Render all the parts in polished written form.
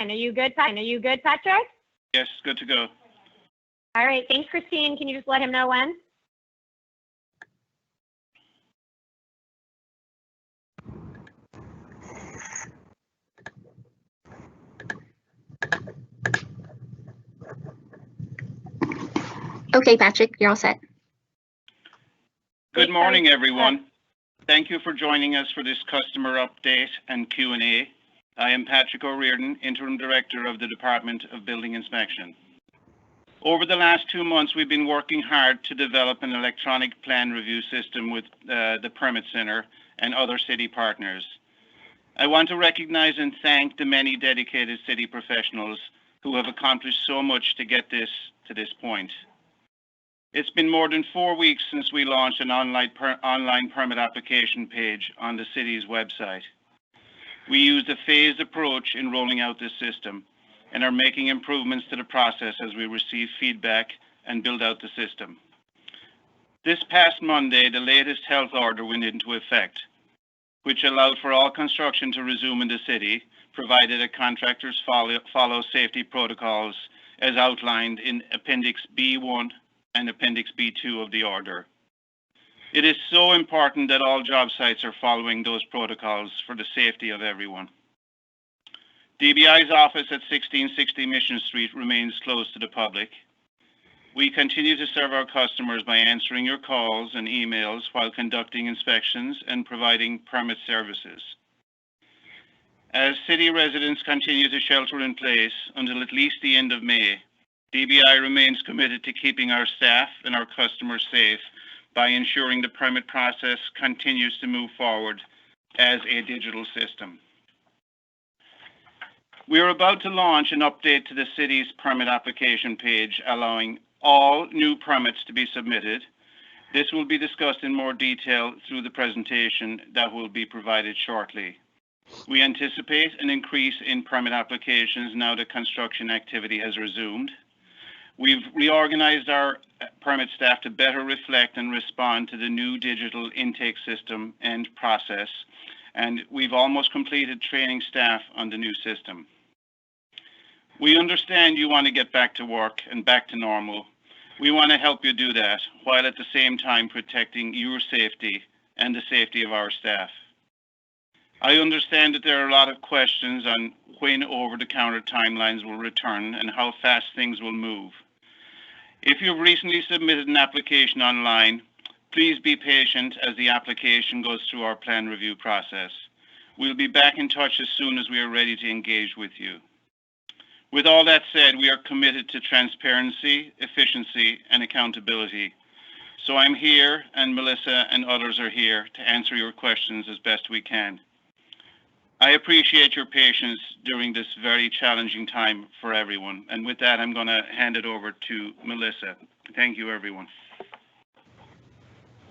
Are you good, Patrick? Yes, good to go. All right, thanks, Christine. Can you just let him know when? Okay, Patrick, you're all set. Good morning, everyone. Thank you for joining us for this customer update and Q&A. I am Patrick O'Riordan, Interim Director of the Department of Building Inspection. Over the last 2 months, we've been working hard to develop an electronic plan review system with the Permit Center and other city partners. I want to recognize and thank the many dedicated city professionals who have accomplished so much to get this to this point. It's been more than 4 weeks since we launched an online permit application page on the city's website. We used a phased approach in rolling out this system and are making improvements to the process as we receive feedback and build out the system. This past Monday, the latest health order went into effect, which allowed for all construction to resume in the city, provided that contractors follow safety protocols as outlined in Appendix B1 and Appendix B2 of the order. It is so important that all job sites are following those protocols for the safety of everyone. DBI's office at 1660 Mission Street remains closed to the public. We continue to serve our customers by answering your calls and emails while conducting inspections and providing permit services. As city residents continue to shelter in place until at least the end of May, DBI remains committed to keeping our staff and our customers safe by ensuring the permit process continues to move forward as a digital system. We are about to launch an update to the city's permit application page, allowing all new permits to be submitted. This will be discussed in more detail through the presentation that will be provided shortly. We anticipate an increase in permit applications now that construction activity has resumed. We've reorganized our permit staff to better reflect and respond to the new digital intake system and process, and we've almost completed training staff on the new system. We understand you want to get back to work and back to normal. We want to help you do that, while at the same time protecting your safety and the safety of our staff. I understand that there are a lot of questions on when over-the-counter timelines will return and how fast things will move. If you've recently submitted an application online, please be patient as the application goes through our plan review process. We'll be back in touch as soon as we are ready to engage with you. With all that said, we are committed to transparency, efficiency, and accountability. So I'm here, and Melissa and others are here to answer your questions as best we can. I appreciate your patience during this very challenging time for everyone. And with that, I'm going to hand it over to Melissa. Thank you, everyone.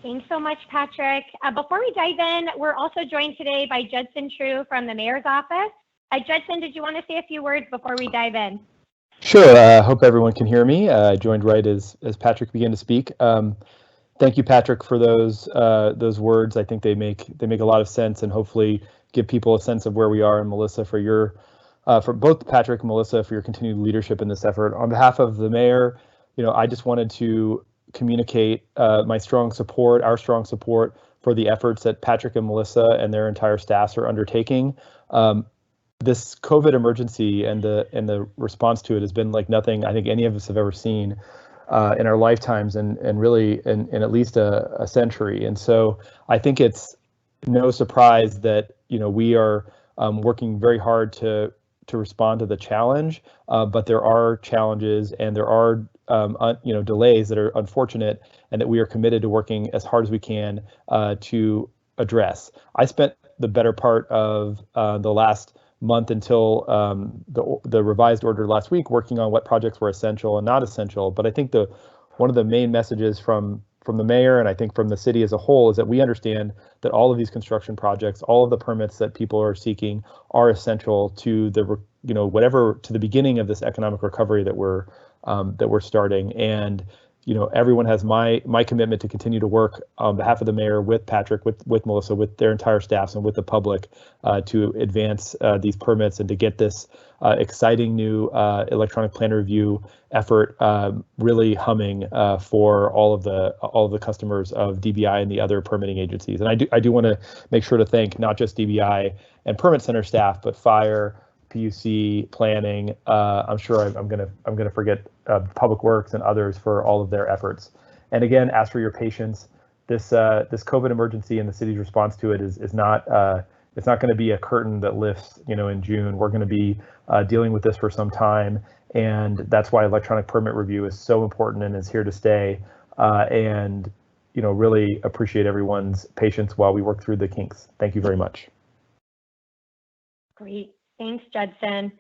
Thanks so much, Patrick. Before we dive in, we're also joined today by Judson True from the Mayor's Office. Judson, did you want to say a few words before we dive in? Sure. I hope everyone can hear me. I joined right as Patrick began to speak. Thank you, Patrick, for those words. I think they make a lot of sense, and hopefully give people a sense of where we are. And Melissa, for both Patrick and Melissa, for your continued leadership in this effort. On behalf of the mayor, I just wanted to communicate our strong support for the efforts that Patrick and Melissa and their entire staffs are undertaking. This COVID emergency and the response to it has been like nothing I think any of us have ever seen in our lifetimes, and really in at least a century. And so I think it's no surprise that we are working very hard to respond to the challenge, but there are challenges and there are delays that are unfortunate, and that we are committed to working as hard as we can to address. I spent the better part of the last month until the revised order last week working on what projects were essential and not essential. But I think one of the main messages from the mayor, and I think from the city as a whole, is that we understand that all of these construction projects, all of the permits that people are seeking, are essential to to the beginning of this economic recovery that we're starting. And everyone has my commitment to continue to work on behalf of the mayor with Patrick, with Melissa, with their entire staffs and with the public to advance these permits and to get this exciting new electronic plan review effort really humming for all of the customers of DBI and the other permitting agencies. And I do want to make sure to thank not just DBI and Permit Center staff, but fire, PUC, planning. I'm sure I'm gonna forget Public Works and others for all of their efforts. And again, ask for your patience. This COVID emergency and the city's response to it is not it's not going to be a curtain that lifts in June. We're going to be dealing with this for some time, and that's why electronic permit review is so important and is here to stay. And really appreciate everyone's patience while we work through the kinks. Thank you very much. Great. Thanks, Judson.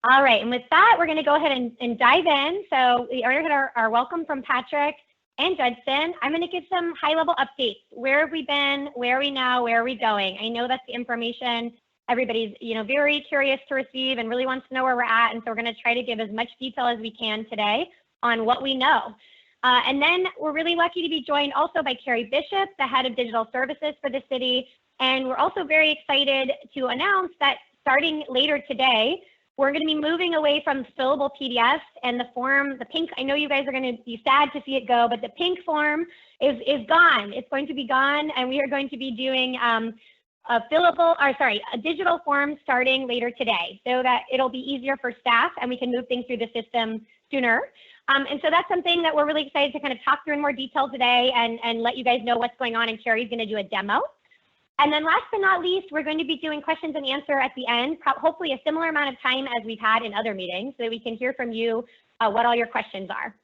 All right, and with that, we're going to go ahead and dive in. So we already had our welcome from Patrick and Judson. I'm going to give some high-level updates. Where have we been? Where are we now? Where are we going? I know that's the information everybody's very curious to receive and really wants to know where we're at. And so we're going to try to give as much detail as we can today on what we know. And then we're really lucky to be joined also by Carrie Bishop, the head of digital services for the city. And we're also very excited to announce that starting later today, we're going to be moving away from fillable PDFs and the pink, I know you guys are going to be sad to see it go, but the pink form is gone. It's going to be gone, and we are going to be doing a digital form starting later today so that it'll be easier for staff and we can move things through the system sooner. And so that's something that we're really excited to kind of talk through in more detail today and let you guys know what's going on, and Carrie's going to do a demo. And then last but not least, we're going to be doing questions and answer at the end, hopefully a similar amount of time as we've had in other meetings so that we can hear from you what all your questions are.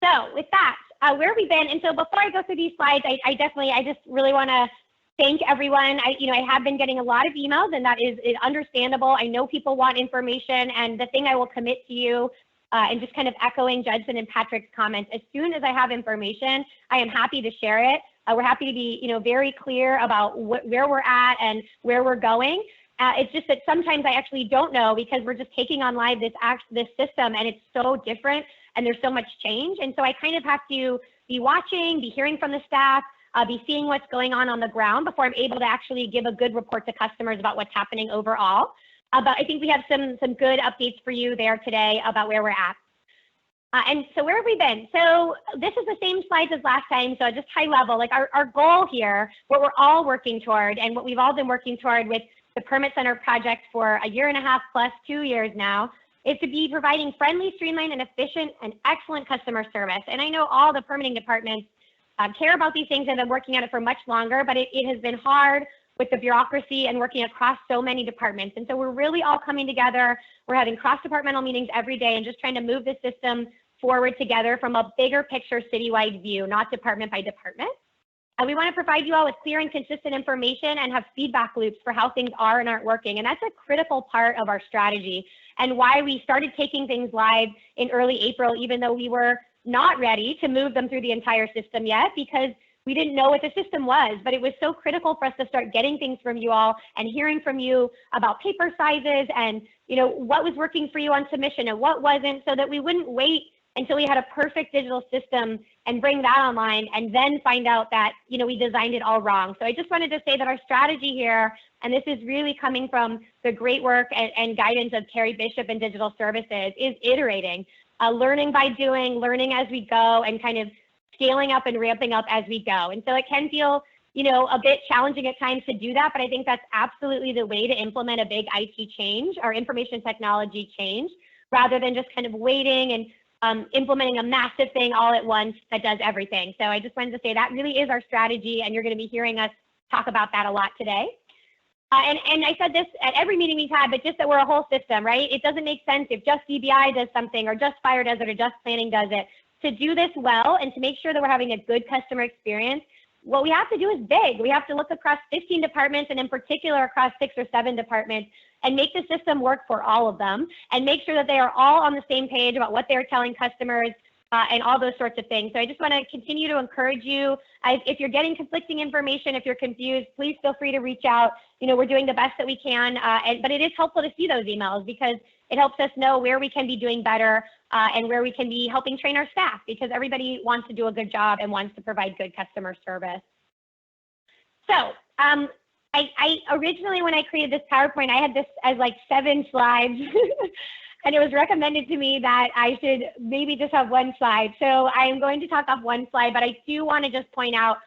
So with that, where have we been? And so before I go through these slides, I just really want to thank everyone. I have been getting a lot of emails, and that is understandable. I know people want information, and the thing I will commit to you, and just kind of echoing Judson and Patrick's comments, as soon as I have information, I am happy to share it. We're happy to be, very clear about where we're at and where we're going. It's just that sometimes I actually don't know because we're just taking on live this system, and it's so different and there's so much change. And so I kind of have to be watching, be hearing from the staff, be seeing what's going on the ground before I'm able to actually give a good report to customers about what's happening overall. But I think we have some good updates for you there today about where we're at. And so where have we been? So this is the same slides as last time. So just high level, like our goal here, what we're all working toward and what we've all been working toward with the Permit Center project for 1.5 years plus 2 years now, is to be providing friendly, streamlined, and efficient and excellent customer service. And I know all the permitting departments care about these things and have been working on it for much longer, but it has been hard with the bureaucracy and working across so many departments. And so we're really all coming together. We're having cross-departmental meetings every day and just trying to move the system forward together from a bigger picture citywide view, not department by department. And we want to provide you all with clear and consistent information and have feedback loops for how things are and aren't working. And that's a critical part of our strategy and why we started taking things live in early April, even though we were not ready to move them through the entire system yet, because we didn't know what the system was. But it was so critical for us to start getting things from you all and hearing from you about paper sizes and what was working for you on submission and what wasn't, so that we wouldn't wait until we had a perfect digital system and bring that online and then find out that, we designed it all wrong. So I just wanted to say that our strategy here, and this is really coming from the great work and guidance of Carrie Bishop and Digital Services, is iterating, learning by doing, learning as we go, and kind of scaling up and ramping up as we go. And so it can feel, a bit challenging at times to do that, but I think that's absolutely the way to implement a big IT change or information technology change, rather than just kind of waiting and implementing a massive thing all at once that does everything. So I just wanted to say that really is our strategy, and you're going to be hearing us talk about that a lot today. And I said this at every meeting we've had, but just that we're a whole system, right? It doesn't make sense if just DBI does something or just fire does it or just planning does it. To do this well and to make sure that we're having a good customer experience, what we have to do is big. We have to look across 15 departments, and in particular across 6 or 7 departments, and make the system work for all of them and make sure that they are all on the same page about what they're telling customers and all those sorts of things. So I just want to continue to encourage you. If you're getting conflicting information, if you're confused, please feel free to reach out. We're doing the best that we can, but it is helpful to see those emails because it helps us know where we can be doing better and where we can be helping train our staff, because everybody wants to do a good job and wants to provide good customer service. So I originally, when I created this PowerPoint, I had this as like 7 slides. And it was recommended to me that I should maybe just have 1 slide. So I am going to talk off 1 slide, but I do want to just point out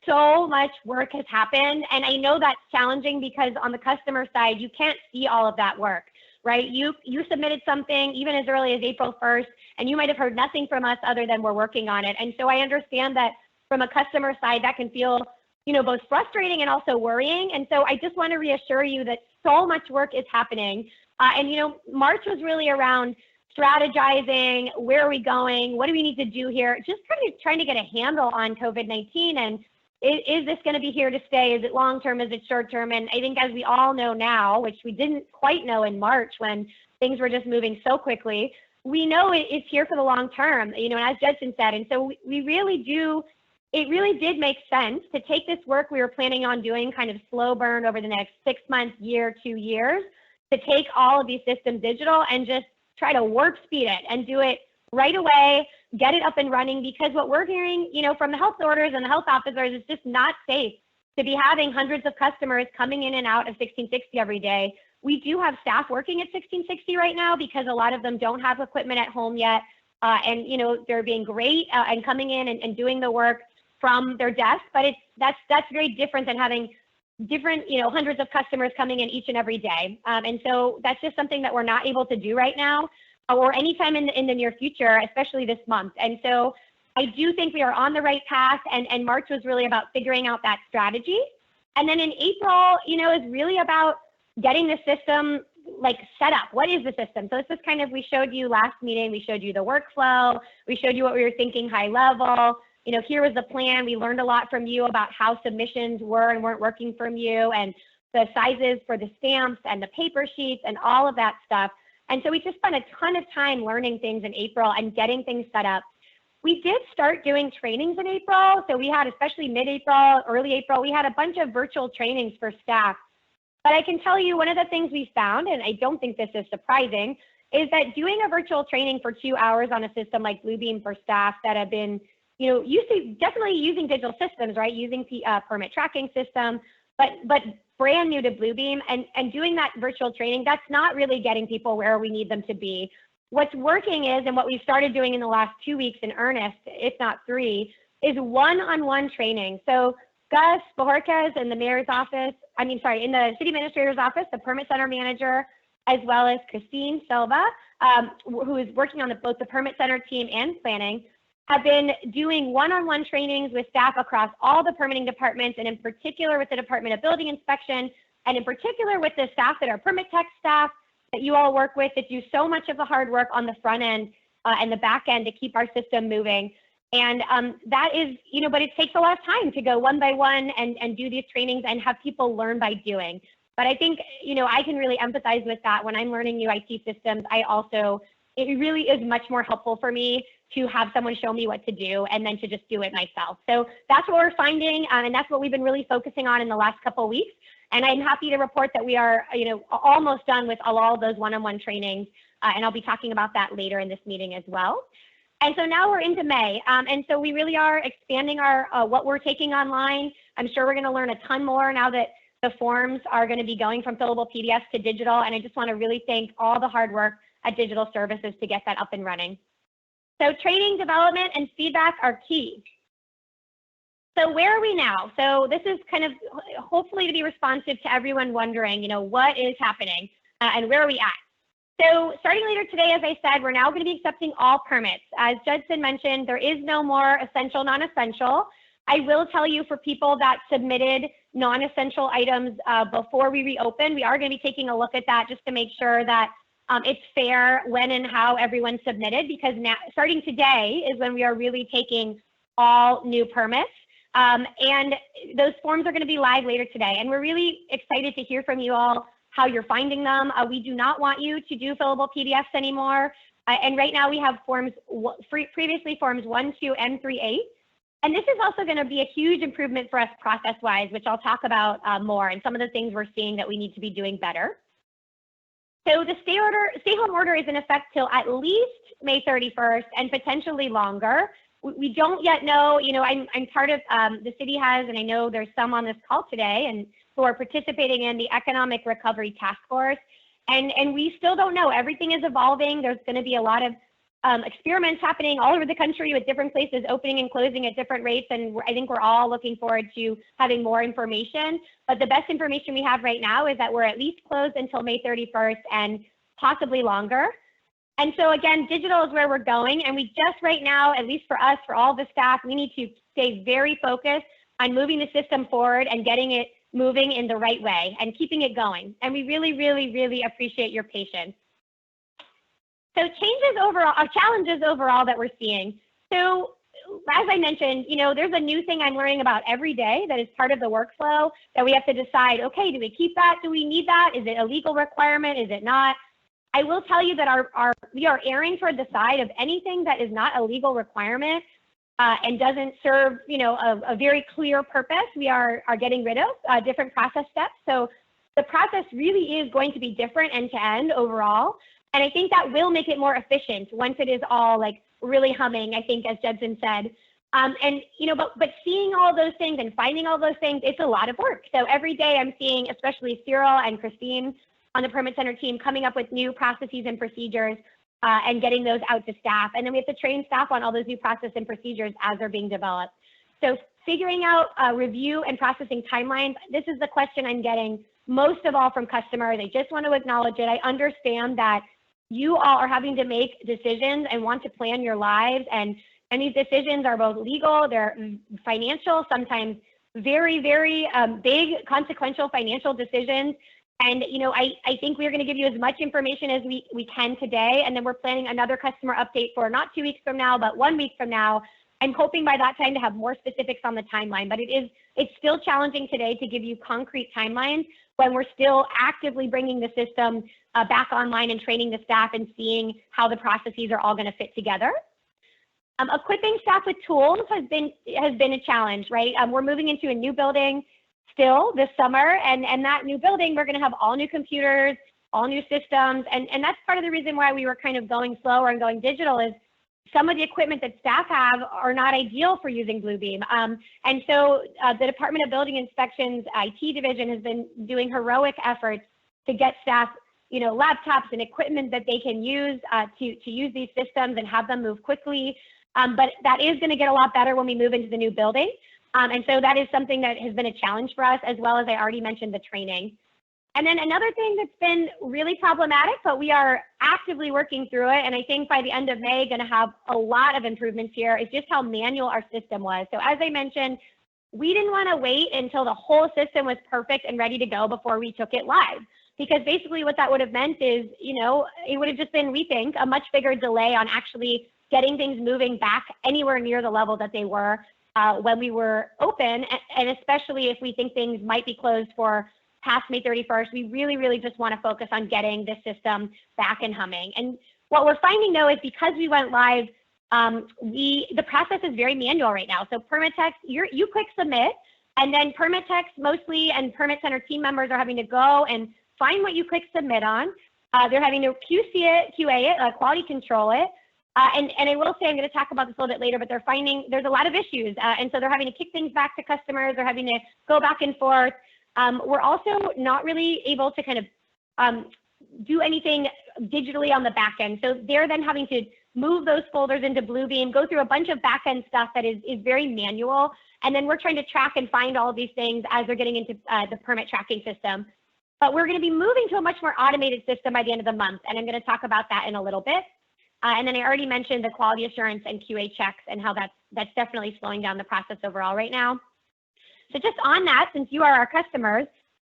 so much work has happened. And I know that's challenging because on the customer side, you can't see all of that work, right? You submitted something even as early as April 1st, and you might have heard nothing from us other than we're working on it. And so I understand that from a customer side, that can feel, you know, both frustrating and also worrying. And so I just want to reassure you that so much work is happening. And, you know, March was really around strategizing, where are we going, what do we need to do here, just kind of trying to get a handle on COVID-19 and is this going to be here to stay, is it long-term, is it short-term? And I think as we all know now, which we didn't quite know in March when things were just moving so quickly, we know it's here for the long term, you know, as Judson said. And so we really do, it really did make sense to take this work we were planning on doing kind of slow burn over the next 6 months, year, 2 years, to take all of these systems digital and just try to warp speed it and do it right away, get it up and running, because what we're hearing, you know, from the health orders and the health officers is just not safe to be having hundreds of customers coming in and out of 1660 every day. We do have staff working at 1660 right now because a lot of them don't have equipment at home yet. And, you know, they're being great and coming in and doing the work from their desk, but that's very different than having different, you know, hundreds of customers coming in each and every day. And so that's just something that we're not able to do right now or anytime in the near future, especially this month. And so I do think we are on the right path, and March was really about figuring out that strategy. And then in April, you know, is really about getting the system like set up. What is the system? So this is kind of, we showed you last meeting, we showed you the workflow, we showed you what we were thinking high level. You know, here was the plan. We learned a lot from you about how submissions were and weren't working from you, and the sizes for the stamps and the paper sheets and all of that stuff. And so we just spent a ton of time learning things in April and getting things set up. We did start doing trainings in April. So we had, especially mid-April, early April, we had a bunch of virtual trainings for staff. But I can tell you one of the things we found, and I don't think this is surprising, is that doing a virtual training for 2 hours on a system like Bluebeam for staff that have been, you know, definitely using digital systems, right? Using permit tracking system, but brand new to Bluebeam and doing that virtual training, that's not really getting people where we need them to be. What's working is, and what we've started doing in the last 2 weeks in earnest, if not 3, is one-on-one training. So Gus Bojorquez in the mayor's office, in the city administrator's office, the permit center manager, as well as Christine Silva, who is working on both the permit center team and planning, have been doing one-on-one trainings with staff across all the permitting departments, and in particular with the Department of Building Inspection, and in particular with the staff that are permit tech staff that you all work with that do so much of the hard work on the front end and the back end to keep our system moving. And that is, you know, but it takes a lot of time to go one by one and do these trainings and have people learn by doing. But I think, you know, I can really empathize with that. When I'm learning new IT systems, it really is much more helpful for me to have someone show me what to do and then to just do it myself. So that's what we're finding, and that's what we've been really focusing on in the last couple of weeks. And I'm happy to report that we are, you know, almost done with all of those one-on-one trainings, and I'll be talking about that later in this meeting as well. And so now we're into May, and so we really are expanding our what we're taking online. I'm sure we're going to learn a ton more now that the forms are going to be going from fillable PDFs to digital, and I just want to really thank all the hard work at Digital Services to get that up and running. So training, development, and feedback are key. So where are we now? So this is kind of hopefully to be responsive to everyone wondering, you know, what is happening and where are we at? So starting later today, as I said, we're now going to be accepting all permits. As Judson mentioned, there is no more essential, non-essential. I will tell you, for people that submitted non-essential items before we reopen, we are going to be taking a look at that just to make sure that it's fair when and how everyone submitted, because now, starting today is when we are really taking all new permits. And those forms are going to be live later today. And we're really excited to hear from you all how you're finding them. We do not want you to do fillable PDFs anymore. And right now we have forms, previously forms 1, 2, and 3A. And this is also going to be a huge improvement for us process-wise, which I'll talk about more, and some of the things we're seeing that we need to be doing better. So the stay home order is in effect till at least May 31st and potentially longer. We don't yet know, I'm part of, the city has, and I know there's some on this call today and who are participating in the Economic Recovery Task Force. And we still don't know. Everything is evolving. There's going to be a lot of experiments happening all over the country with different places opening and closing at different rates. And I think we're all looking forward to having more information. But the best information we have right now is that we're at least closed until May 31st and possibly longer. And so again, digital is where we're going. And we just right now, at least for us, for all the staff, we need to stay very focused on moving the system forward and getting it moving in the right way and keeping it going. And we really, really, really appreciate your patience. So changes overall, challenges overall that we're seeing. So as I mentioned, there's a new thing I'm learning about every day that is part of the workflow that we have to decide, okay, do we keep that? Do we need that? Is it a legal requirement? Is it not? I will tell you that we are erring toward the side of anything that is not a legal requirement and doesn't serve, a very clear purpose. We are getting rid of different process steps. So the process really is going to be different end to end overall. And I think that will make it more efficient once it is all like really humming, I think, as Judson said. But seeing all those things and finding all those things, it's a lot of work. So every day I'm seeing, especially Cyril and Christine on the Permit Center team, coming up with new processes and procedures and getting those out to staff. And then we have to train staff on all those new processes and procedures as they're being developed. So figuring out review and processing timelines, this is the question I'm getting most of all from customers. They just want to acknowledge it. I understand that you all are having to make decisions and want to plan your lives. And these decisions are both legal, they're financial, sometimes very, very big consequential financial decisions. And, I think we're going to give you as much information as we can today. And then we're planning another customer update for not 2 weeks from now, but 1 week from now. I'm hoping by that time to have more specifics on the timeline, but it's still challenging today to give you concrete timelines when we're still actively bringing the system back online and training the staff and seeing how the processes are all going to fit together. Equipping staff with tools has been a challenge, right? We're moving into a new building still this summer, and that new building, we're going to have all new computers, all new systems, and that's part of the reason why we were kind of going slower and going digital is some of the equipment that staff have are not ideal for using Bluebeam. And so the Department of Building Inspection's IT division has been doing heroic efforts to get staff, laptops and equipment that they can use to use these systems and have them move quickly. But that is going to get a lot better when we move into the new building. And so that is something that has been a challenge for us, as well as I already mentioned the training. And then another thing that's been really problematic, but we are actively working through it, and I think by the end of May, going to have a lot of improvements here, is just how manual our system was. So as I mentioned, we didn't want to wait until the whole system was perfect and ready to go before we took it live. Because basically what that would have meant is, it would have just been, we think, a much bigger delay on actually getting things moving back anywhere near the level that they were when we were open, and especially if we think things might be closed for past May 31st, we really, really just want to focus on getting this system back and humming. And what we're finding though is because we went live, the process is very manual right now. So permit text, you click submit, and then permit text mostly and Permit Center team members are having to go and find what you click submit on. They're having to QC it, QA it, quality control it. And I will say, I'm going to talk about this a little bit later, but they're finding there's a lot of issues. And so they're having to kick things back to customers. They're having to go back and forth. We're also not really able to kind of do anything digitally on the back end. So they're then having to move those folders into Bluebeam, go through a bunch of back end stuff that is very manual. And then we're trying to track and find all of these things as they're getting into the permit tracking system. But we're going to be moving to a much more automated system by the end of the month. And I'm going to talk about that in a little bit. And then I already mentioned the quality assurance and QA checks and how that's definitely slowing down the process overall right now. So just on that, since you are our customers,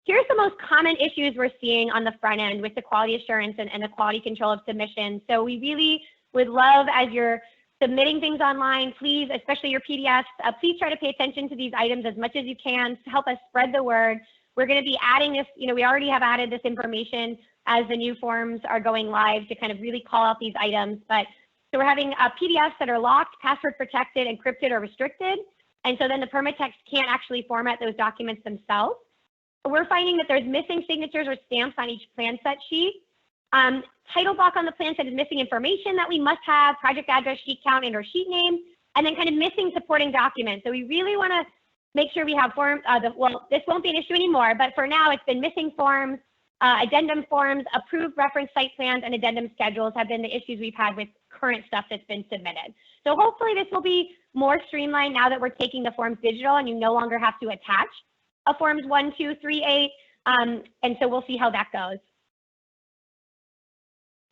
here's the most common issues we're seeing on the front end with the quality assurance and the quality control of submissions. So we really would love, as you're submitting things online, please, especially your PDFs, please try to pay attention to these items as much as you can to help us spread the word. We're going to be adding this, we already have added this information as the new forms are going live to kind of really call out these items. But so we're having PDFs that are locked, password protected, encrypted, or restricted. And so then the permit text can't actually format those documents themselves. We're finding that there's missing signatures or stamps on each plan set sheet. Title block on the plan said is missing information that we must have, project address, sheet count, and or sheet name, and then kind of missing supporting documents. So we really want to make sure we have forms. Well, this won't be an issue anymore, but for now it's been missing forms, addendum forms, approved reference site plans, and addendum schedules have been the issues we've had with current stuff that's been submitted. So hopefully this will be more streamlined now that we're taking the forms digital and you no longer have to attach a forms 1, 2, 3, 8. And so we'll see how that goes.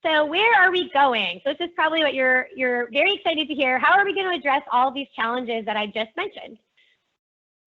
So where are we going? So this is probably what you're very excited to hear. How are we going to address all of these challenges that I just mentioned?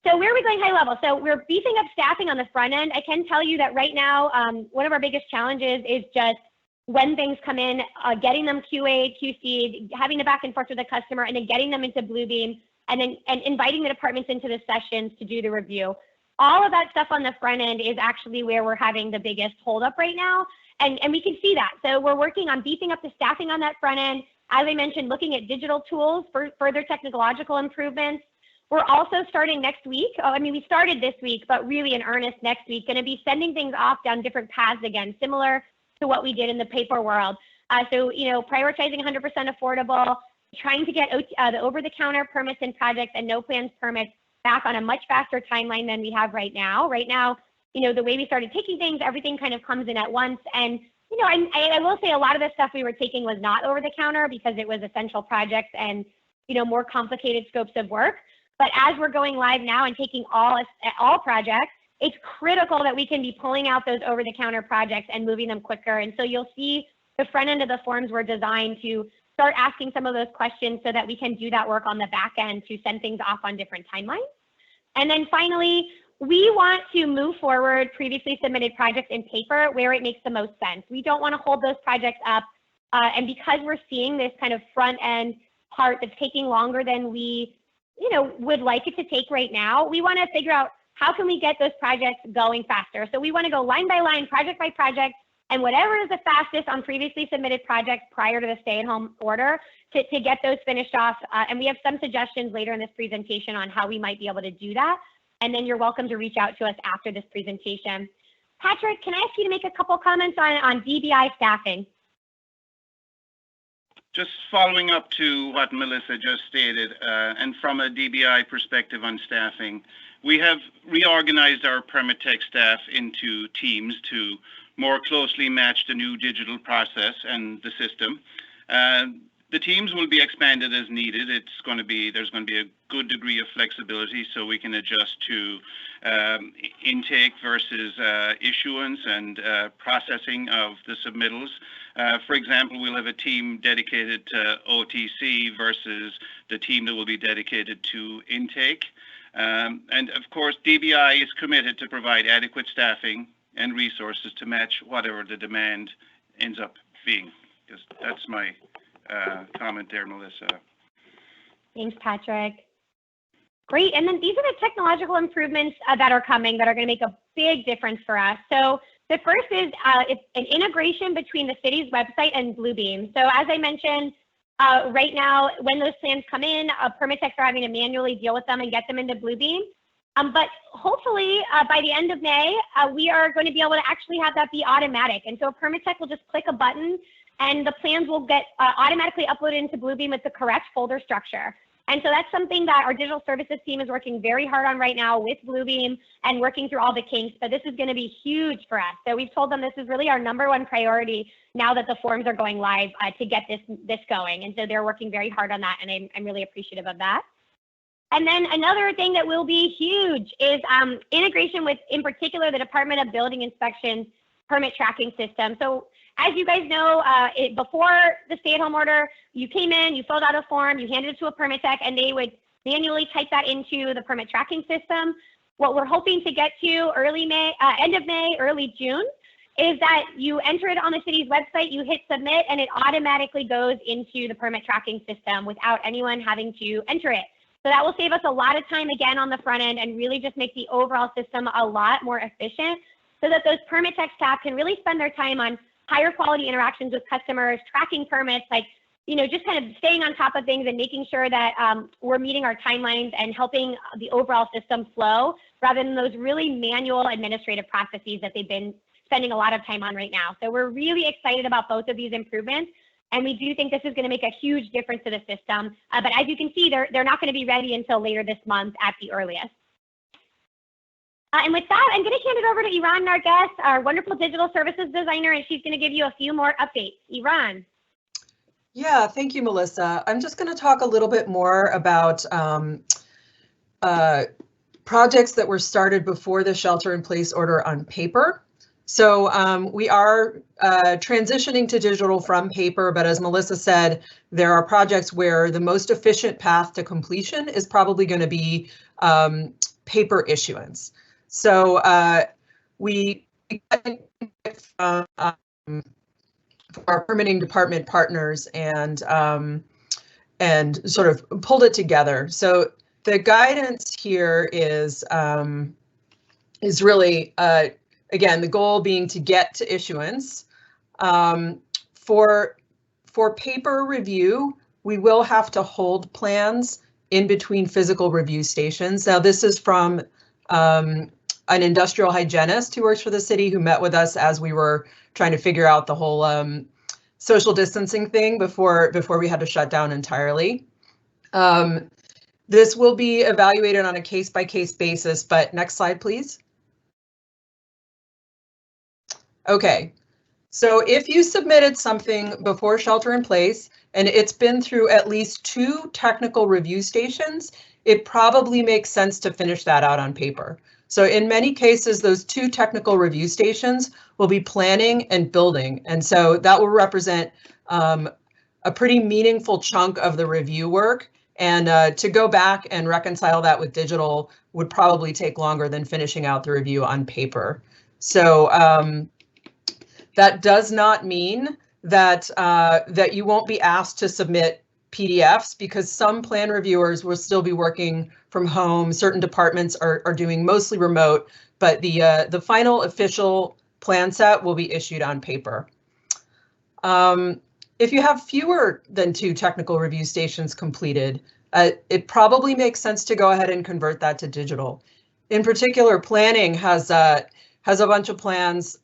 So where are we going high level? So we're beefing up staffing on the front end. I can tell you that right now, one of our biggest challenges is just when things come in, getting them QA, QC'd, having the back and forth with the customer, and then getting them into Bluebeam, and inviting the departments into the sessions to do the review. All of that stuff on the front end is actually where we're having the biggest holdup right now. And we can see that. So we're working on beefing up the staffing on that front end. As I mentioned, looking at digital tools for further technological improvements. We're also starting next week. I mean, we started this week, but really in earnest next week, going to be sending things off down different paths again, similar to what we did in the paper world. So, you know, prioritizing 100% affordable, trying to get the over-the-counter permits and projects and no plans permits back on a much faster timeline than we have right now. Right now, you know, the way we started taking things, everything kind of comes in at once. And, you know, I will say a lot of the stuff we were taking was not over the counter because it was essential projects and, you know, more complicated scopes of work. But as we're going live now and taking all projects, it's critical that we can be pulling out those over the counter projects and moving them quicker. And so you'll see the front end of the forms were designed to start asking some of those questions so that we can do that work on the back end to send things off on different timelines. And then finally, we want to move forward previously submitted projects in paper where it makes the most sense. We don't want to hold those projects up. And because we're seeing this kind of front end part that's taking longer than we, you know, would like it to take right now, we want to figure out how can we get those projects going faster. So we want to go line by line, project by project, and whatever is the fastest on previously submitted projects prior to the stay-at-home order to get those finished off. And we have some suggestions later in this presentation on how we might be able to do that. And then you're welcome to reach out to us after this presentation. Patrick, can I ask you to make a couple comments on DBI staffing? Just following up to what Melissa just stated, and from a DBI perspective on staffing, we have reorganized our permit tech staff into teams to more closely match the new digital process and the system. The teams will be expanded as needed. There's going to be a good degree of flexibility so we can adjust to intake versus issuance and processing of the submittals. For example, we'll have a team dedicated to OTC versus the team that will be dedicated to intake. And of course, DBI is committed to provide adequate staffing and resources to match whatever the demand ends up being. That's my comment there, Melissa. Thanks, Patrick. Great. And then these are the technological improvements that are coming that are going to make a big difference for us. So the first is it's an integration between the city's website and Bluebeam. So as I mentioned, right now, when those plans come in, permit techs are having to manually deal with them and get them into Bluebeam. But hopefully by the end of May, we are going to be able to actually have that be automatic. And so a permit tech will just click a button and the plans will get automatically uploaded into Bluebeam with the correct folder structure. And so that's something that our digital services team is working very hard on right now with Bluebeam and working through all the kinks, but this is going to be huge for us. So we've told them this is really our #1 priority now that the forms are going live to get this going. And so they're working very hard on that, and I'm really appreciative of that. And then another thing that will be huge is integration with, in particular, the Department of Building Inspection's permit tracking system. So as you guys know, before the stay-at-home order, you came in, you filled out a form, you handed it to a permit tech, and they would manually type that into the permit tracking system. What we're hoping to get to early May, end of May, early June, is that you enter it on the city's website, you hit submit, and it automatically goes into the permit tracking system without anyone having to enter it. So that will save us a lot of time again on the front end and really just make the overall system a lot more efficient so that those permit tech staff can really spend their time on higher quality interactions with customers, tracking permits, like, you know, just kind of staying on top of things and making sure that we're meeting our timelines and helping the overall system flow rather than those really manual administrative processes that they've been spending a lot of time on right now. So we're really excited about both of these improvements. And we do think this is going to make a huge difference to the system. But as you can see, they're not going to be ready until later this month at the earliest. And with that, I'm going to hand it over to Iran Narges, our wonderful digital services designer, and she's going to give you a few more updates. Iran. Yeah, thank you, Melissa. I'm just going to talk a little bit more about projects that were started before the shelter-in-place order on paper. So we are transitioning to digital from paper, but as Melissa said, there are projects where the most efficient path to completion is probably going to be paper issuance. So we our permitting department partners and sort of pulled it together. So the guidance here is really again, the goal being to get to issuance. For paper review, we will have to hold plans in between physical review stations. Now, this is from an industrial hygienist who works for the city who met with us as we were trying to figure out the whole social distancing thing before we had to shut down entirely. This will be evaluated on a case-by-case basis, but next slide, please. Okay, so if you submitted something before shelter in place and it's been through at least 2 technical review stations, it probably makes sense to finish that out on paper. So in many cases, those 2 technical review stations will be planning and building. And so that will represent a pretty meaningful chunk of the review work. And to go back and reconcile that with digital would probably take longer than finishing out the review on paper. So that does not mean that that you won't be asked to submit PDFs, because some plan reviewers will still be working from home. Certain departments are doing mostly remote, but the final official plan set will be issued on paper. If you have fewer than 2 technical review stations completed, it probably makes sense to go ahead and convert that to digital. In particular, planning has a bunch of plans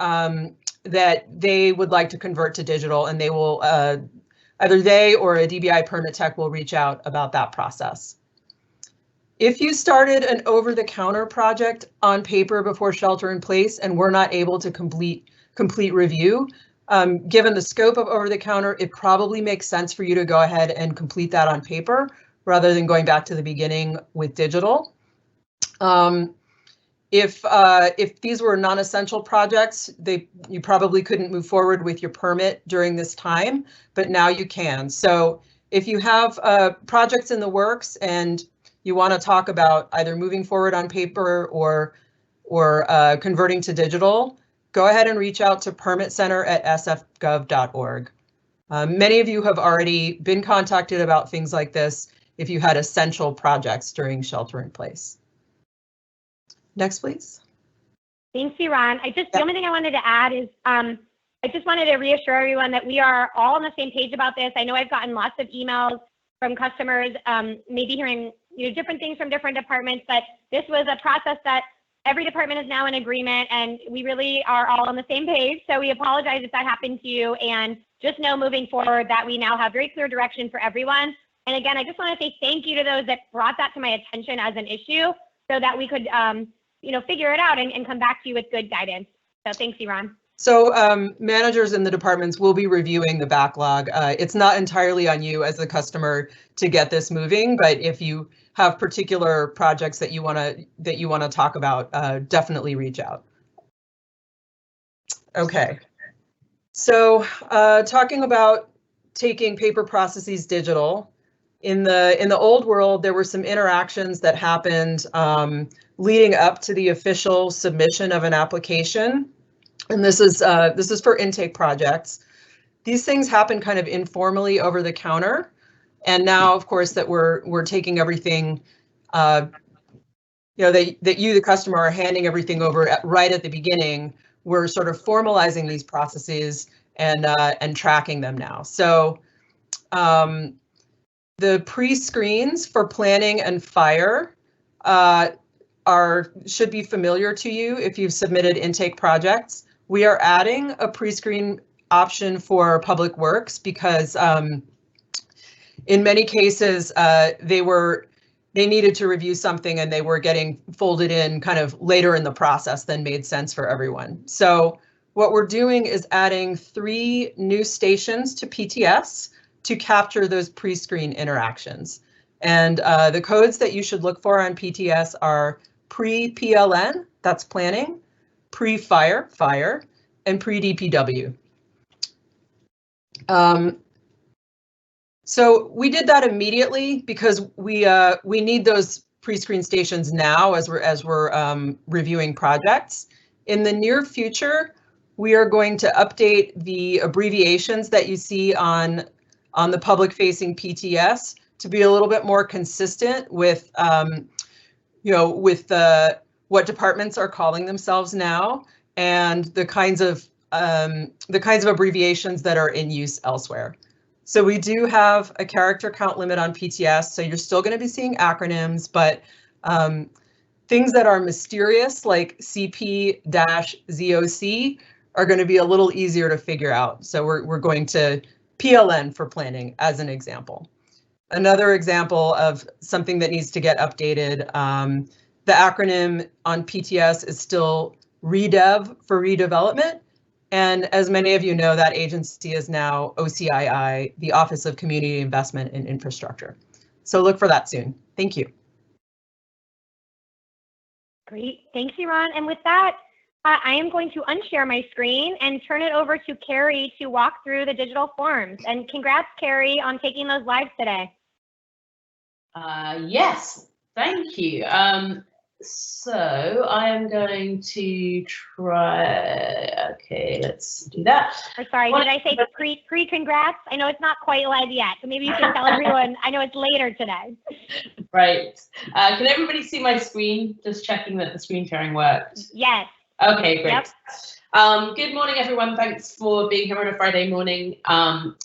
that they would like to convert to digital, and they will either they or a DBI permit tech will reach out about that process. If you started an over-the-counter project on paper before shelter in place and were not able to complete review, given the scope of over-the-counter, it probably makes sense for you to go ahead and complete that on paper rather than going back to the beginning with digital. If these were non-essential projects, you probably couldn't move forward with your permit during this time, but now you can. So if you have projects in the works and you want to talk about either moving forward on paper or converting to digital, go ahead and reach out to permitcenter@sfgov.org. Many of you have already been contacted about things like this if you had essential projects during shelter in place. Next, please. Thanks, Iran. The only thing I wanted to add is I just wanted to reassure everyone that we are all on the same page about this. I know I've gotten lots of emails from customers, maybe hearing different things from different departments, but this was a process that every department is now in agreement, and we really are all on the same page. So we apologize if that happened to you, and just know moving forward that we now have very clear direction for everyone. And again, I just want to say thank you to those that brought that to my attention as an issue so that we could figure it out and come back to you with good guidance. So thanks, Iran. So managers in the departments will be reviewing the backlog. It's not entirely on you as the customer to get this moving, but if you have particular projects that you want to talk about, definitely reach out. Okay. So talking about taking paper processes digital, in the old world, there were some interactions that happened leading up to the official submission of an application. And this is for intake projects. These things happen kind of informally over the counter. And now, of course, that we're taking everything, that you, the customer, are handing everything over right at the beginning. We're sort of formalizing these processes and tracking them now. So the pre-screens for planning and fire should be familiar to you if you've submitted intake projects. we are adding a pre-screen option for public works because in many cases they needed to review something and they were getting folded in kind of later in the process than made sense for everyone. So what we're doing is adding 3 new stations to PTS to capture those pre-screen interactions. And the codes that you should look for on PTS are pre-PLN, that's planning, pre-fire, fire, and pre-DPW. So we did that immediately because we need those pre-screen stations now as we're reviewing projects. In the near future, we are going to update the abbreviations that you see on the public-facing PTS to be a little bit more consistent with with what departments are calling themselves now and the kinds of abbreviations that are in use elsewhere. So we do have a character count limit on PTS, so you're still going to be seeing acronyms, but things that are mysterious like CP-ZOC are going to be a little easier to figure out. So we're going to PLN for planning as an example. Another example of something that needs to get updated, the acronym on PTS is still REDEV for redevelopment. And as many of you know, that agency is now OCII, the Office of Community Investment in Infrastructure. So look for that soon. Thank you. Great, thanks, Iran. And with that, I am going to unshare my screen and turn it over to Carrie to walk through the digital forms. And congrats, Carrie, on taking those live today. Yes, thank you. So I am going to try, okay, let's do that. Or sorry, did I say pre-congrats? I know it's not quite live yet, so maybe you can tell everyone, I know it's later today. Right. Can everybody see my screen? Just checking that the screen sharing worked. Yes. Okay, great. Yep. Good morning, everyone. Thanks for being here on a Friday morning.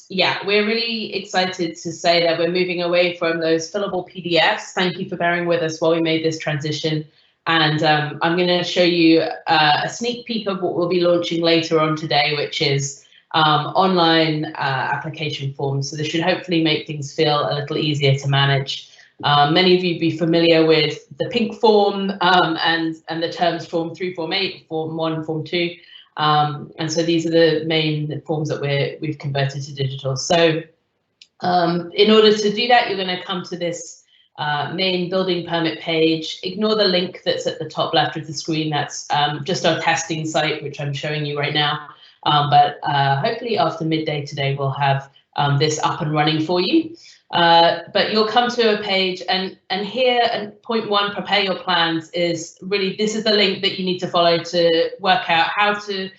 Yeah, we're really excited to say that we're moving away from those fillable PDFs. Thank you for bearing with us while we made this transition. And I'm going to show you a sneak peek of what we'll be launching later on today, which is online application forms. So this should hopefully make things feel a little easier to manage. Many of you be familiar with the pink form and the terms form 3, form 8, form 1, form 2. And so these are the main forms that we've converted to digital. So in order to do that, you're going to come to this main building permit page. Ignore the link that's at the top left of the screen. That's just our testing site, which I'm showing you right now. But hopefully after midday today, we'll have this up and running for you. But you'll come to a page and here and point 1, prepare your plans, is really, this is the link that you need to follow to work out how to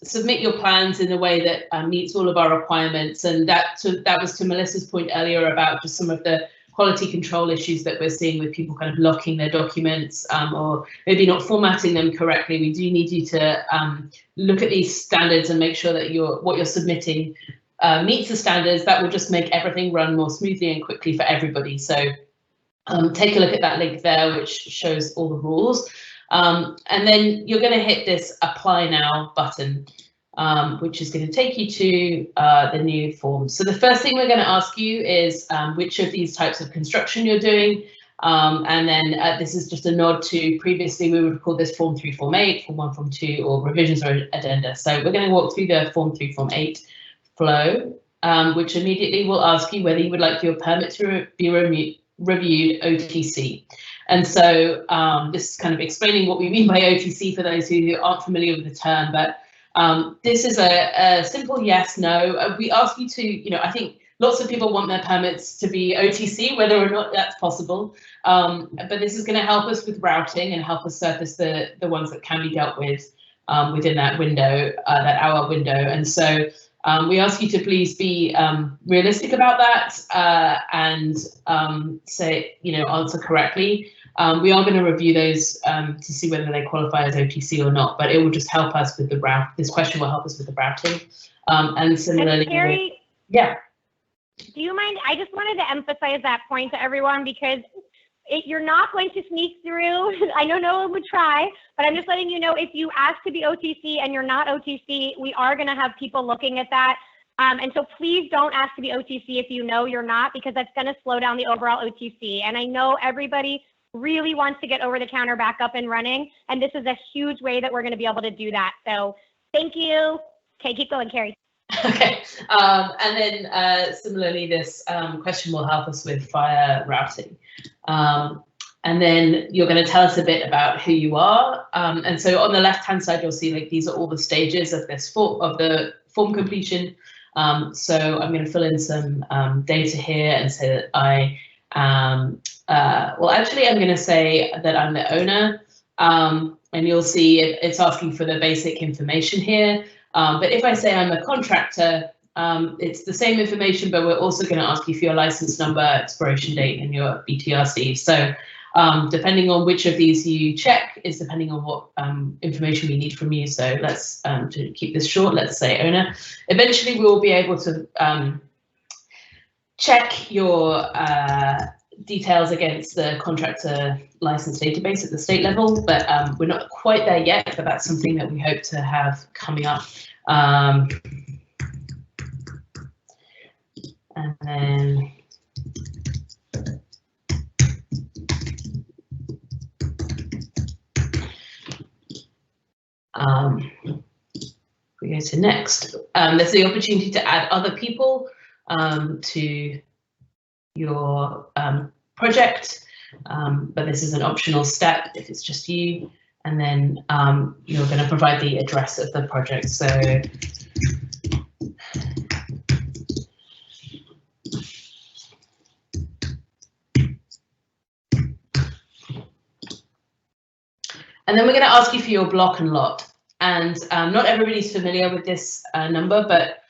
submit your plans in a way that meets all of our requirements. And that was to Melissa's point earlier about just some of the quality control issues that we're seeing with people kind of locking their documents or maybe not formatting them correctly. We do need you to look at these standards and make sure that what you're submitting meets the standards. That will just make everything run more smoothly and quickly for everybody. So take a look at that link there, which shows all the rules. And then you're going to hit this apply now button, which is going to take you to the new forms. So the first thing we're going to ask you is which of these types of construction you're doing. And then this is just a nod to previously we would call this form 3, form 8, form 1, form 2, or revisions or addenda. So we're going to walk through the form 3, form 8 flow, which immediately will ask you whether you would like your permit to be reviewed OTC. And so this is kind of explaining what we mean by OTC for those who aren't familiar with the term, but this is a simple yes, no. We ask you to, I think lots of people want their permits to be OTC, whether or not that's possible. But this is going to help us with routing and help us surface the ones that can be dealt with within that window, that hour window. And so we ask you to please be realistic about that and say, answer correctly. We are going to review those to see whether they qualify as OTC or not, but it will just help us with the route. This question will help us with the routing. And similarly, Carrie, yeah. Do you mind? I just wanted to emphasize that point to everyone because you're not going to sneak through. I know no one would try, but I'm just letting you know, if you ask to be OTC and you're not OTC, we are going to have people looking at that. And so please don't ask to be OTC if you know you're not, because that's going to slow down the overall OTC. And I know everybody really wants to get over the counter back up and running, and this is a huge way that we're going to be able to do that. So thank you. Okay, keep going, Carrie. Okay, and then similarly, this question will help us with fire routing. And then you're going to tell us a bit about who you are. And so on the left-hand side, you'll see like these are all the stages of this the form completion. So I'm going to fill in some data here and say that I am, well, actually, I'm going to say that I'm the owner. And you'll see it's asking for the basic information here. But if I say I'm a contractor, it's the same information, but we're also going to ask you for your license number, expiration date, and your BTRC. So depending on which of these you check is depending on what information we need from you. So let's, to keep this short, let's say owner. Eventually, we will be able to check your details against the contractor license database at the state level, but we're not quite there yet, but that's something that we hope to have coming up. And then we go to next. There's the opportunity to add other people to your project, but this is an optional step if it's just you, and then you're going to provide the address of the project. So and then we're going to ask you for your block and lot, and not everybody's familiar with this number, but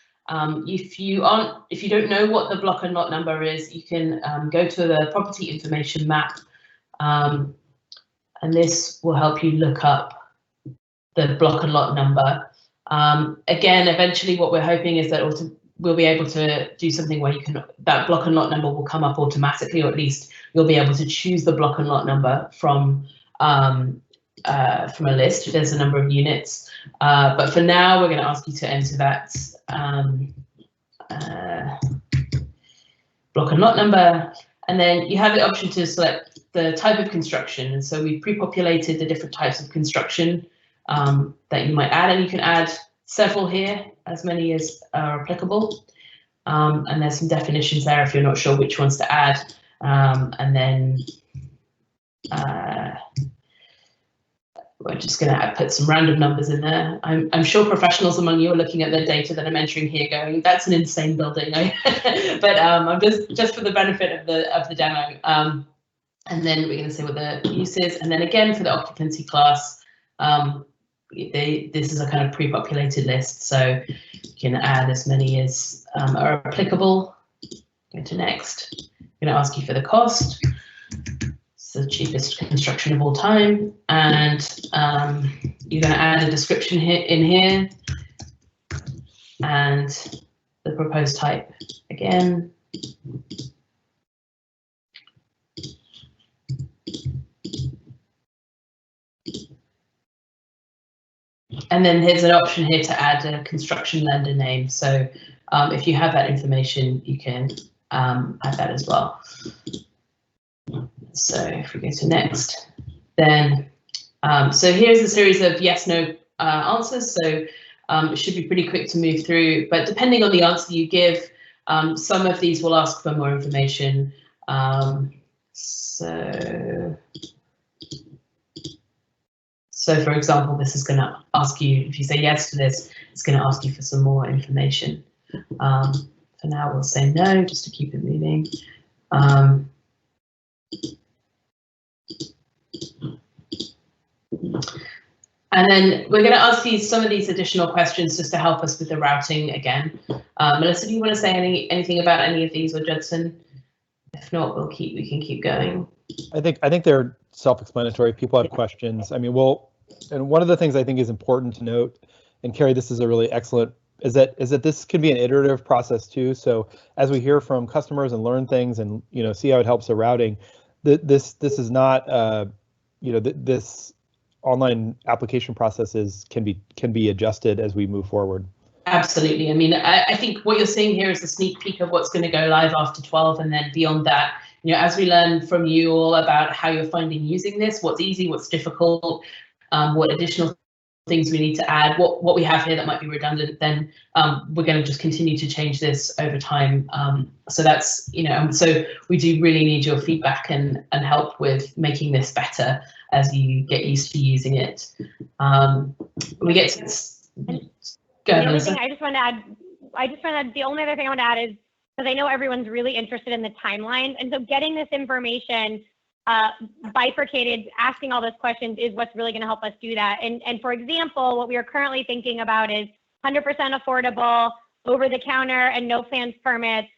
if you don't know what the block and lot number is, you can go to the property information map, and this will help you look up the block and lot number. Again, eventually what we're hoping is that we'll be able to do something where that block and lot number will come up automatically, or at least you'll be able to choose the block and lot number from a list if there's a number of units. But for now, we're going to ask you to enter that block and lot number, and then you have the option to select the type of construction. And so we've pre-populated the different types of construction that you might add, and you can add several here, as many as are applicable. And there's some definitions there if you're not sure which ones to add. And then we're just going to put some random numbers in there. I'm sure professionals among you are looking at the data that I'm entering here going, that's an insane building. But I'm just for the benefit of the demo. And then we're going to say what the use is. And then again, for the occupancy class, this is a kind of pre-populated list. So you can add as many as are applicable. Go to next. I'm going to ask you for the cost. It's the cheapest construction of all time, and you're going to add a description in here, and the proposed type again. And then there's an option here to add a construction lender name. So if you have that information, you can add that as well. So if we go to next, then so here's a series of yes/no answers. So it should be pretty quick to move through, but depending on the answer you give, some of these will ask for more information. So for example, this is going to ask you, if you say yes to this, it's going to ask you for some more information. For now, we'll say no, just to keep it moving. And then we're going to ask you some of these additional questions just to help us with the routing again. Melissa, do you want to say anything about any of these, or Judson? If not, we can keep going. I think they're self-explanatory. People have questions. I mean, and one of the things I think is important to note, and Carrie, this is a really excellent, is that this can be an iterative process too. So as we hear from customers and learn things and see how it helps the routing, this is not, this online application processes can be adjusted as we move forward. Absolutely. I mean, I think what you're seeing here is a sneak peek of what's going to go live after 12, and then beyond that, as we learn from you all about how you're finding using this, what's easy, what's difficult, what additional things we need to add, what we have here that might be redundant, then we're going to just continue to change this over time. So that's, so we do really need your feedback and help with making this better as you get used to using it. We get to go ahead, Melissa. I just want to add, the only other thing I want to add is, because I know everyone's really interested in the timelines, and so getting this information bifurcated, asking all those questions is what's really going to help us do that. And for example, what we are currently thinking about is 100% affordable, over-the-counter and no plans permits,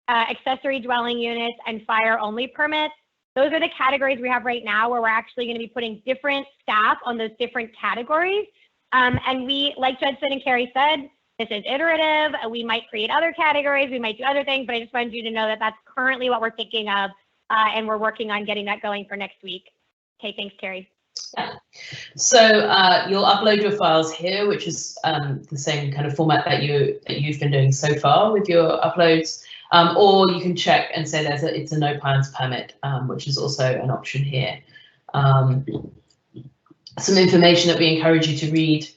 accessory dwelling units, and fire-only permits. Those are the categories we have right now, where we're actually going to be putting different staff on those different categories. And we, like Judson and Carrie said, this is iterative. We might create other categories, we might do other things, but I just wanted you to know that that's currently what we're thinking of, and we're working on getting that going for next week. Okay, thanks, Carrie. Yeah. So you'll upload your files here, which is the same kind of format that you've been doing so far with your uploads, or you can check and say it's a no plans permit, which is also an option here. Some information that we encourage you to read,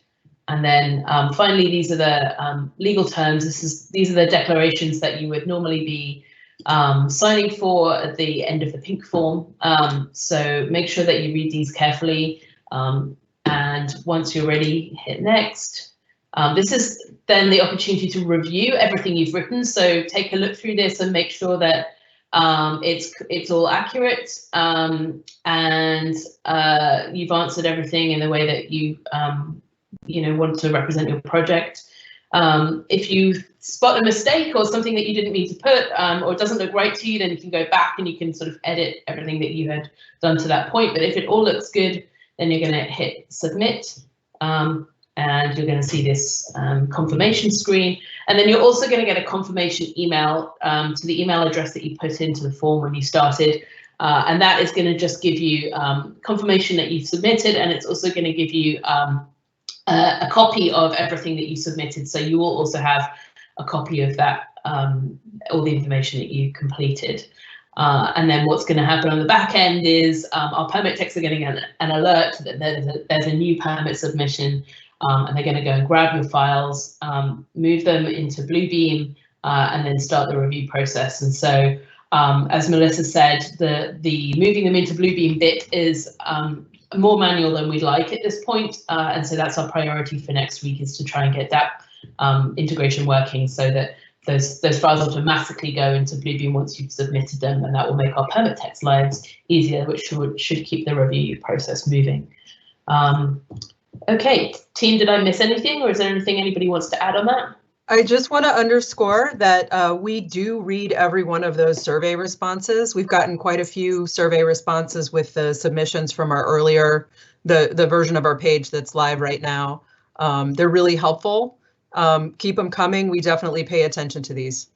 and then finally, these are the legal terms. These are the declarations that you would normally be signing for at the end of the pink form. So make sure that you read these carefully, and once you're ready, hit next. This is then the opportunity to review everything you've written. So take a look through this and make sure that it's all accurate, and you've answered everything in the way that you want to represent your project. If you spot a mistake or something that you didn't mean to put, or it doesn't look right to you, then you can go back and you can sort of edit everything that you had done to that point. But if it all looks good, then you're going to hit submit, and you're going to see this confirmation screen. And then you're also going to get a confirmation email to the email address that you put into the form when you started. And that is going to just give you confirmation that you've submitted, and it's also going to give you a copy of everything that you submitted. So you will also have a copy of that, all the information that you completed. And then what's going to happen on the back end is our permit techs are getting an alert that there's a new permit submission, and they're going to go and grab your files, move them into Bluebeam, and then start the review process. And so, as Melissa said, the moving them into Bluebeam bit is more manual than we'd like at this point, and so that's our priority for next week, is to try and get that integration working so that those files automatically go into Bluebeam once you've submitted them, and that will make our permit techs' lives easier, which should keep the review process moving. Okay, team, did I miss anything, or is there anything anybody wants to add on that? I just want to underscore that we do read every one of those survey responses. We've gotten quite a few survey responses with the submissions from our earlier, the version of our page that's live right now. They're really helpful. Keep them coming. We definitely pay attention to these.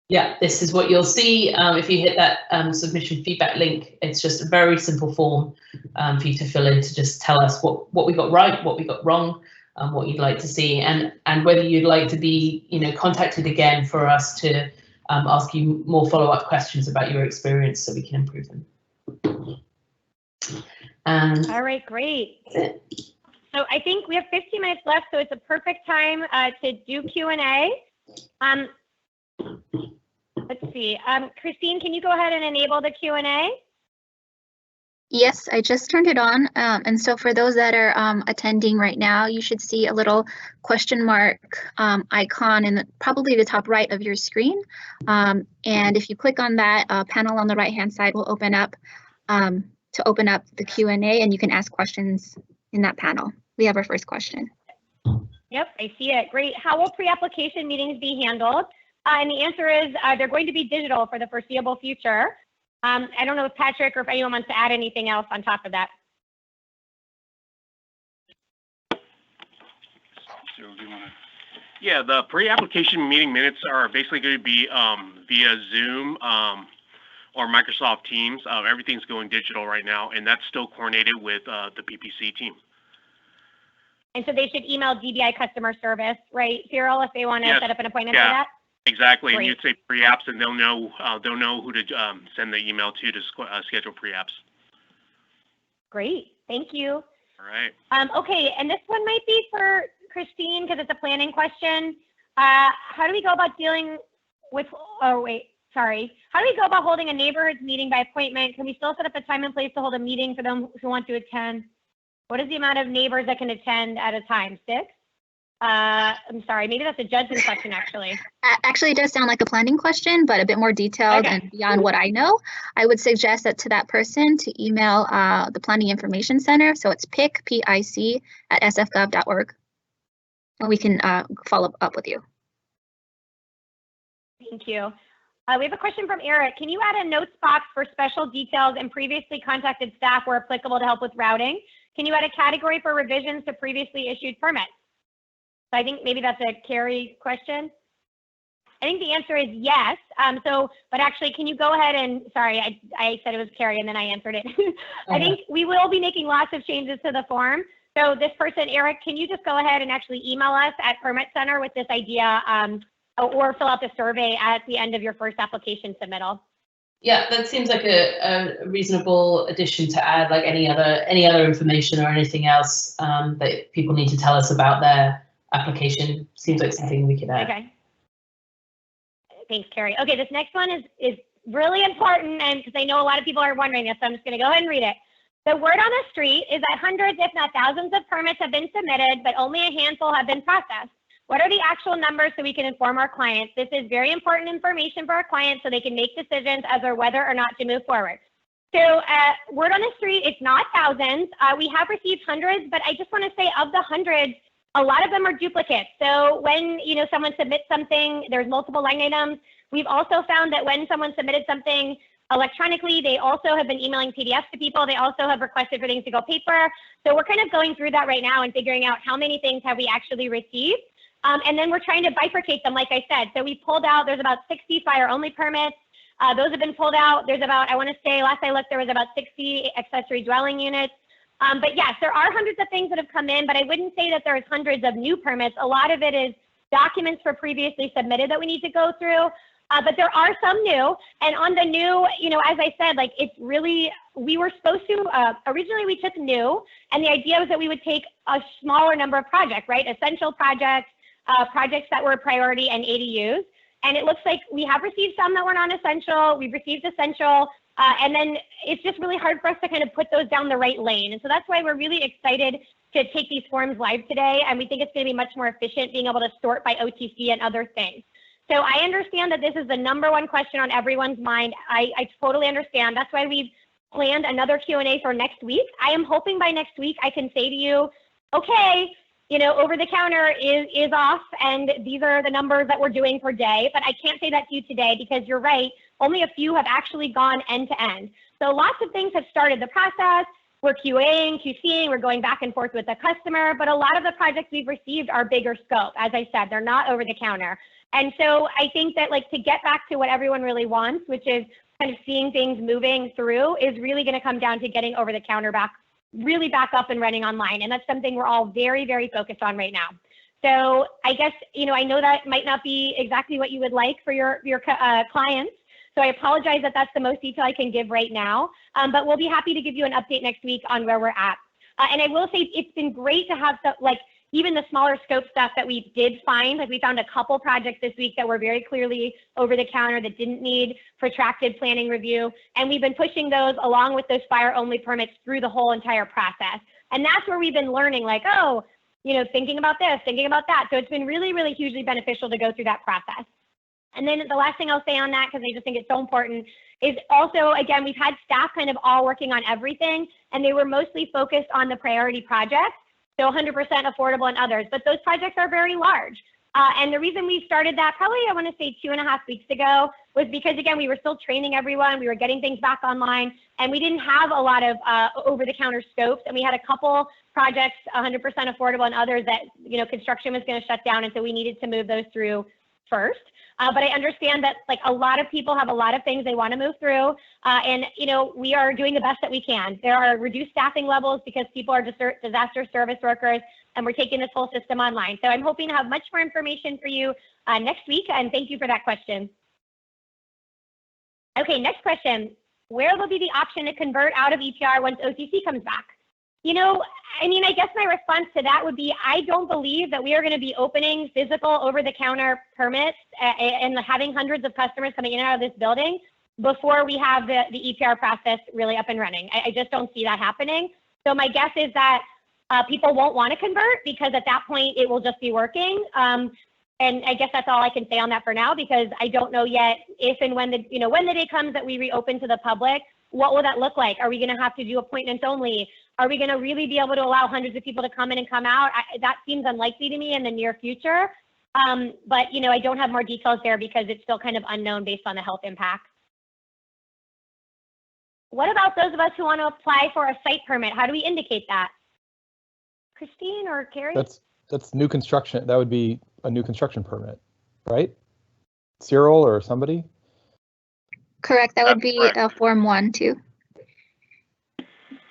Yeah, this is what you'll see if you hit that submission feedback link. It's just a very simple form for you to fill in to just tell us what we got right, what we got wrong, what you'd like to see, and whether you'd like to be contacted again for us to ask you more follow-up questions about your experience so we can improve them. And all right, great. So I think we have 15 minutes left, so it's a perfect time to do Q&A. Let's see. Christine, can you go ahead and enable the Q&A? Yes, I just turned it on. And so for those that are attending right now, you should see a little question mark icon in probably the top right of your screen. And if you click on that, panel on the right-hand side will open up to open up the Q&A, and you can ask questions in that panel. We have our first question. Yep, I see it. Great. How will pre-application meetings be handled? And the answer is they're going to be digital for the foreseeable future. I don't know if Patrick or if anyone wants to add anything else on top of that. Yeah, the pre-application meeting minutes are basically going to be via Zoom. or Microsoft Teams. Everything's going digital right now, and that's still coordinated with the PPC team. And so they should email DBI customer service, right, Cyril, if they want to set up an appointment for that? Exactly. Great. And you'd say pre-apps, and they'll know who to send the email to schedule pre-apps. Great. Thank you. All right. Okay, and this one might be for Christine because it's a planning question. How do we go about dealing with, how do we go about holding a neighborhoods meeting by appointment? Can we still set up a time and place to hold a meeting for them who want to attend? What is the amount of neighbors that can attend at a time? 6? I'm sorry, maybe that's a Judson question, actually. Actually, it does sound like a planning question, but a bit more detailed and beyond what I know. I would suggest that to that person to email the Planning Information Center. So it's PIC, at sfgov.org. And we can follow up with you. Thank you. We have a question from Eric. Can you add a notes box for special details and previously contacted staff where applicable to help with routing? Can you add a category for revisions to previously issued permits? So I think maybe that's a Carrie question. I think the answer is yes. But actually, can you go ahead and, sorry, I said it was Carrie and then I answered it. I think we will be making lots of changes to the form. So this person, Eric, can you just go ahead and actually email us at Permit Center with this idea or fill out the survey at the end of your first application submittal? Yeah, that seems like a reasonable addition to add, like any other information or anything else that people need to tell us about their application. Seems like something we could add. Okay. Thanks, Carrie. Okay, this next one is really important, and because I know a lot of people are wondering this, so I'm just going to go ahead and read it. The word on the street is that hundreds, if not thousands, of permits have been submitted, but only a handful have been processed. What are the actual numbers so we can inform our clients? This is very important information for our clients so they can make decisions as to whether or not to move forward. So word on the street, it's not thousands. We have received hundreds, but I just want to say of the hundreds, a lot of them are duplicates. So when someone submits something, there's multiple line items. We've also found that when someone submitted something electronically, they also have been emailing PDFs to people. They also have requested for things to go paper. So we're kind of going through that right now and figuring out how many things have we actually received. And then we're trying to bifurcate them, like I said. So we pulled out, there's about 60 fire-only permits. Those have been pulled out. There's about, I want to say, last I looked, there was about 60 accessory dwelling units. But yes, there are hundreds of things that have come in, but I wouldn't say that there's hundreds of new permits. A lot of it is documents for previously submitted that we need to go through. But there are some new. And on the new, as I said, like it's really, we were supposed to, originally we took new, and the idea was that we would take a smaller number of projects, right? Essential projects, projects that were priority and ADUs. And it looks like we have received some that were non-essential. We've received essential. And then it's just really hard for us to kind of put those down the right lane. And so that's why we're really excited to take these forms live today. And we think it's going to be much more efficient being able to sort by OTC and other things. So I understand that this is the #1 question on everyone's mind. I totally understand. That's why we've planned another Q&A for next week. I am hoping by next week I can say to you, okay, over the counter is off and these are the numbers that we're doing per day, but I can't say that to you today because you're right, only a few have actually gone end to end. So lots of things have started the process. We're QAing, QCing, we're going back and forth with the customer, but a lot of the projects we've received are bigger scope. As I said, they're not over the counter. And so I think that to get back to what everyone really wants, which is kind of seeing things moving through, is really going to come down to getting over the counter really back up and running online. And that's something we're all very, very focused on right now. So I guess, I know that might not be exactly what you would like for your clients. So I apologize that that's the most detail I can give right now, but we'll be happy to give you an update next week on where we're at. And I will say it's been great to have stuff even the smaller scope stuff that we did find, we found a couple projects this week that were very clearly over the counter that didn't need protracted planning review. And we've been pushing those along with those fire only permits through the whole entire process. And that's where we've been learning thinking about this, thinking about that. So it's been really, really hugely beneficial to go through that process. And then the last thing I'll say on that, because I just think it's so important, is also, again, we've had staff kind of all working on everything, and they were mostly focused on the priority projects. So 100% affordable and others, but those projects are very large. And the reason we started that probably, I want to say 2.5 weeks ago, was because, again, we were still training everyone. We were getting things back online, and we didn't have a lot of over-the-counter scopes. And we had a couple projects, 100% affordable and others that, construction was going to shut down. And so we needed to move those through first. But I understand that like a lot of people have a lot of things they want to move through, and we are doing the best that we can. There are reduced staffing levels because people are disaster service workers, and we're taking this whole system online. So I'm hoping to have much more information for you next week, and thank you for that question. Okay, next question. Where will be the option to convert out of EPR once OTC comes back? I guess my response to that would be, I don't believe that we are going to be opening physical over-the-counter permits and having hundreds of customers coming in and out of this building before we have the EPR process really up and running. I just don't see that happening. So my guess is that people won't want to convert because at that point it will just be working. And I guess that's all I can say on that for now, because I don't know yet if and when the day comes that we reopen to the public, what will that look like? Are we going to have to do appointments only? Are we going to really be able to allow hundreds of people to come in and come out? That seems unlikely to me in the near future. But I don't have more details there because it's still kind of unknown based on the health impact. What about those of us who want to apply for a site permit? How do we indicate that? Christine or Carrie? That's new construction. That would be a new construction permit, right? Cyril or somebody? Correct. That would be Form 1 too.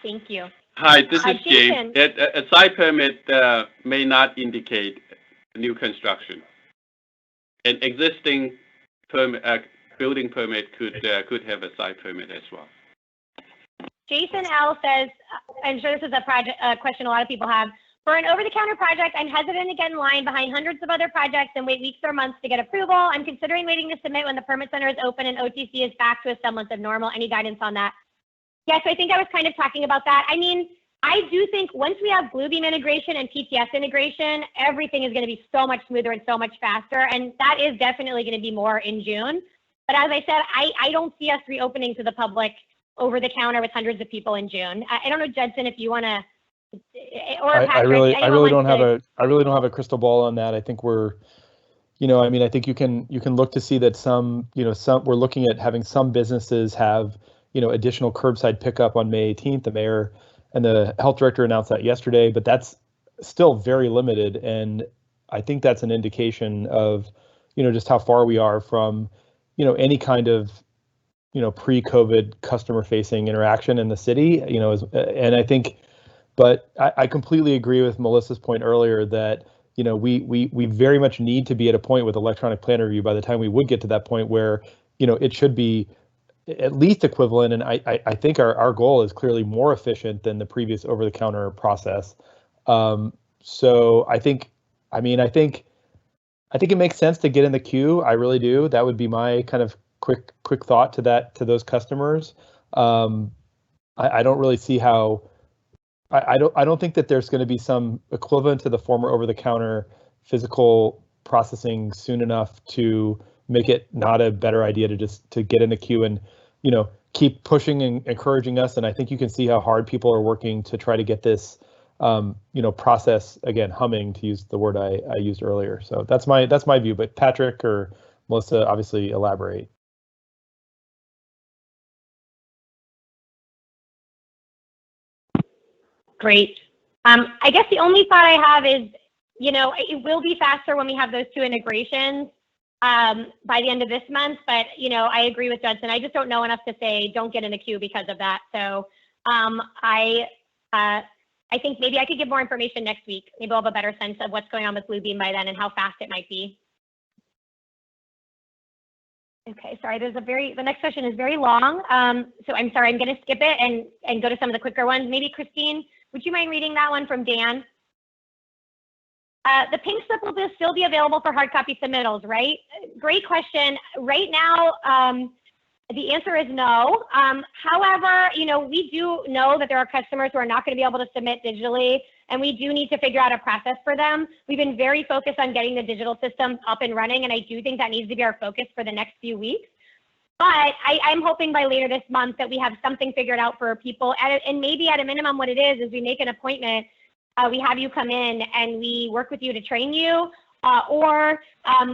Thank you. Hi, this is Jason. James. A site permit may not indicate new construction. An existing building permit could have a site permit as well. Jason L says, I'm sure this is a question a lot of people have. For an over-the-counter project, I'm hesitant to get in line behind hundreds of other projects and wait weeks or months to get approval. I'm considering waiting to submit when the permit center is open and OTC is back to a semblance of normal. Any guidance on that? Yes, I think I was kind of talking about that. I do think once we have Bluebeam integration and PTS integration, everything is going to be so much smoother and so much faster. And that is definitely going to be more in June. But as I said, I don't see us reopening to the public over the counter with hundreds of people in June. I don't know, Judson, if you want to, or Patrick, I really don't have a crystal ball on that. I think we're, I think you can look to see that we're looking at having some businesses have, additional curbside pickup on May 18th. The mayor and the health director announced that yesterday, but that's still very limited. And I think that's an indication of, just how far we are from, any kind of, pre-COVID customer-facing interaction in the city, and I think, but I completely agree with Melissa's point earlier that, we very much need to be at a point with electronic plan review by the time we would get to that point where, it should be at least equivalent. And I think our goal is clearly more efficient than the previous over-the-counter process. So I think it makes sense to get in the queue. I really do. That would be my kind of quick thought to those customers. I don't really see how. I don't think that there's going to be some equivalent to the former over-the-counter physical processing soon enough to make it not a better idea to get in the queue and keep pushing and encouraging us. And I think you can see how hard people are working to try to get this process again humming, to use the word I used earlier. So that's my view. But Patrick or Melissa, obviously elaborate. Great. I guess the only thought I have is, it will be faster when we have those two integrations by the end of this month. But, I agree with Judson. I just don't know enough to say don't get in the queue because of that. So I think maybe I could give more information next week. Maybe we'll have a better sense of what's going on with Bluebeam by then and how fast it might be. Okay, sorry, the next question is very long. So I'm sorry, I'm going to skip it and go to some of the quicker ones. Maybe Christine, would you mind reading that one from Dan? The pink slip will still be available for hard copy submittals, right? Great question. Right now, the answer is no. However, we do know that there are customers who are not going to be able to submit digitally, and we do need to figure out a process for them. We've been very focused on getting the digital systems up and running, and I do think that needs to be our focus for the next few weeks. But I'm hoping by later this month that we have something figured out for people, and maybe at a minimum what it is we make an appointment, we have you come in and we work with you to train you, or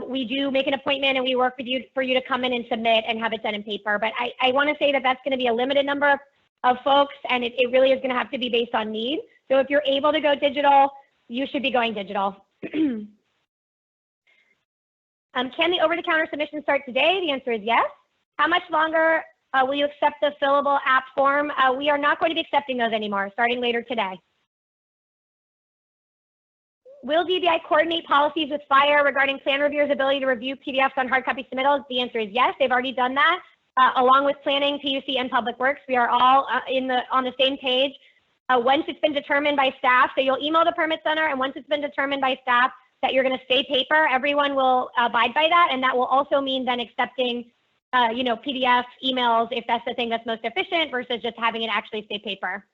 we do make an appointment and we work with you for you to come in and submit and have it done in paper. But I want to say that that's going to be a limited number of folks, and it really is going to have to be based on need. So if you're able to go digital, you should be going digital. Can the over-the-counter submission start today? The answer is yes. How much longer will you accept the fillable app form? We are not going to be accepting those anymore, starting later today. Will DBI coordinate policies with FIRE regarding plan reviewers' ability to review PDFs on hard copy submittals? The answer is yes. They've already done that, along with planning, PUC, and Public Works. We are all on the same page. Once it's been determined by staff, so you'll email the permit center, and once it's been determined by staff that you're going to stay paper, everyone will abide by that, and that will also mean then accepting, PDF emails if that's the thing that's most efficient versus just having it actually stay paper.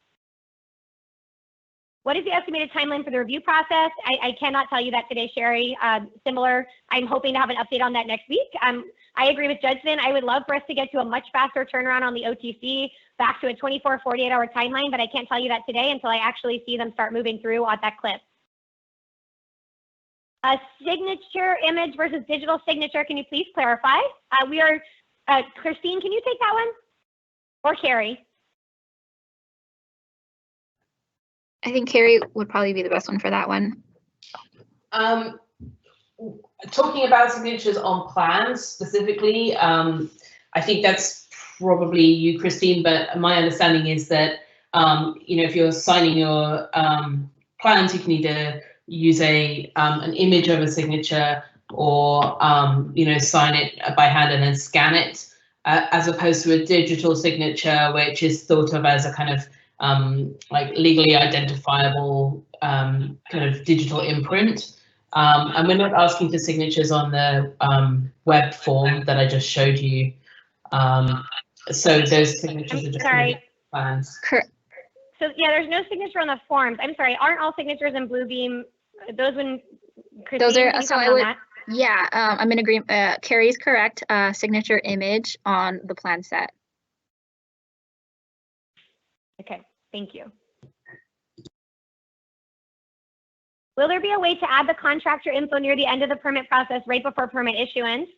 What is the estimated timeline for the review process? I cannot tell you that today, Sherry. Similar, I'm hoping to have an update on that next week. I agree with Judson. I would love for us to get to a much faster turnaround on the OTC, back to a 24, 48-hour timeline, but I can't tell you that today until I actually see them start moving through on that clip. A signature image versus digital signature, can you please clarify? Christine, can you take that one? Or Carrie? I think Carrie would probably be the best one for that one. Talking about signatures on plans specifically, I think that's probably you, Christine, but my understanding is that, if you're signing your plans, you can either use an image of a signature or, sign it by hand and then scan it, as opposed to a digital signature, which is thought of as a kind of like legally identifiable kind of digital imprint. And we're not asking for signatures on the web form that I just showed you. So those signatures are just plans. Correct. So yeah, there's no signature on the forms. I'm sorry, aren't all signatures in Bluebeam? Those when Christine, those are, so I would, yeah, I'm in agreement. Carrie's correct. Signature image on the plan set. Okay, thank you. Will there be a way to add the contractor info near the end of the permit process right before permit issuance?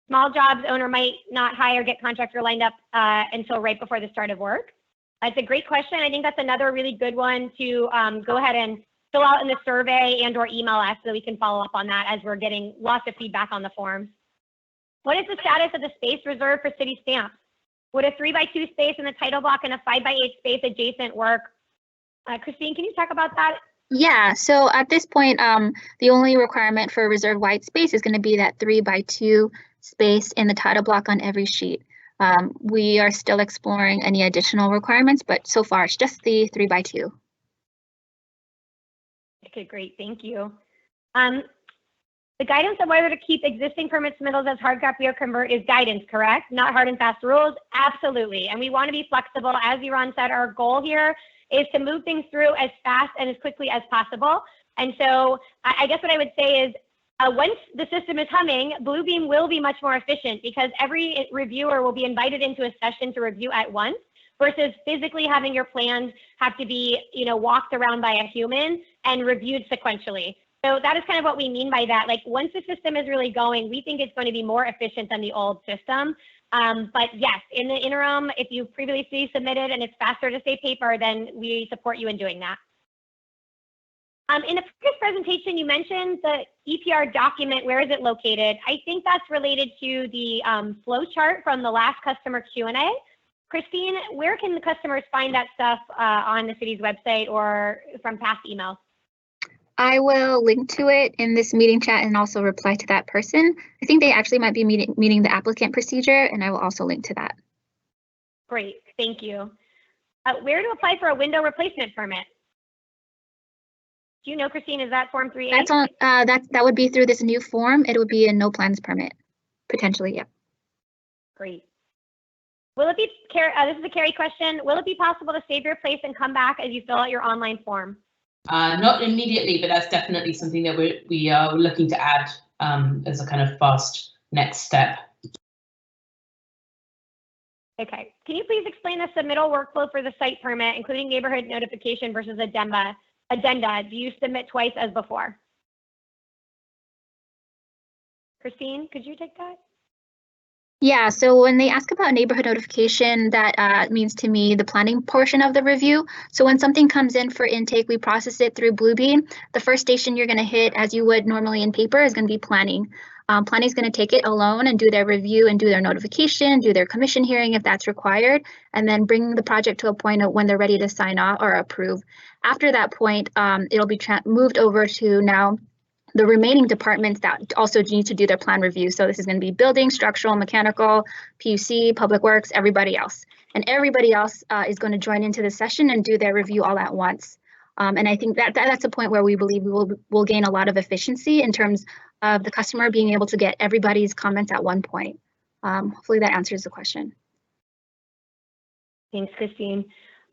Small jobs owner might not hire, get contractor lined up until right before the start of work. That's a great question. I think that's another really good one to go ahead and fill out in the survey and or email us so that we can follow up on that as we're getting lots of feedback on the forms. What is the status of the space reserved for city stamps? Would a 3x2 space in the title block and a 5x8 space adjacent work? Christine, can you talk about that? Yeah, so at this point, the only requirement for reserved white space is going to be that 3x2 space in the title block on every sheet. We are still exploring any additional requirements, but so far it's just the 3x2. Okay, great, thank you. The guidance on whether to keep existing permit submittals as hard copy or convert is guidance, correct? Not hard and fast rules, absolutely. And we want to be flexible. As Yaron said, our goal here is to move things through as fast and as quickly as possible. And so I guess what I would say is once the system is humming, Bluebeam will be much more efficient because every reviewer will be invited into a session to review at once versus physically having your plans have to be, walked around by a human and reviewed sequentially. So that is kind of what we mean by that. Like once the system is really going, we think it's going to be more efficient than the old system. But yes, in the interim, if you previously submitted and it's faster to stay paper, then we support you in doing that. In the previous presentation, you mentioned the EPR document. Where is it located? I think that's related to the flow chart from the last customer Q&A. Christine, where can the customers find that stuff on the city's website or from past emails? I will link to it in this meeting chat and also reply to that person. I think they actually might be meeting the applicant procedure, and I will also link to that. Great, thank you. Where to apply for a window replacement permit? Do you know, Christine, is that Form 3A? That's on, that would be through this new form. It would be a no plans permit, potentially, yeah. Great. Will it be, this is a Carrie question, will it be possible to save your place and come back as you fill out your online form? Not immediately, but that's definitely something that we are looking to add as a kind of fast next step. Okay, can you please explain the submittal workflow for the site permit, including neighborhood notification versus addenda? Do you submit twice as before? Christine, could you take that? Yeah, so when they ask about neighborhood notification, that means to me the planning portion of the review. So when something comes in for intake, we process it through Bluebeam. The first station you're going to hit, as you would normally in paper, is going to be planning. Planning is going to take it alone and do their review and do their notification, do their commission hearing if that's required, and then bring the project to a point of when they're ready to sign off or approve. After that point, it'll be moved over to now the remaining departments that also need to do their plan review. So this is going to be building, structural, mechanical, PUC, public works, everybody else. And everybody else is going to join into the session and do their review all at once. And I think that's a point where we believe we'll gain a lot of efficiency in terms of the customer being able to get everybody's comments at one point. Hopefully that answers the question. Thanks, Christine.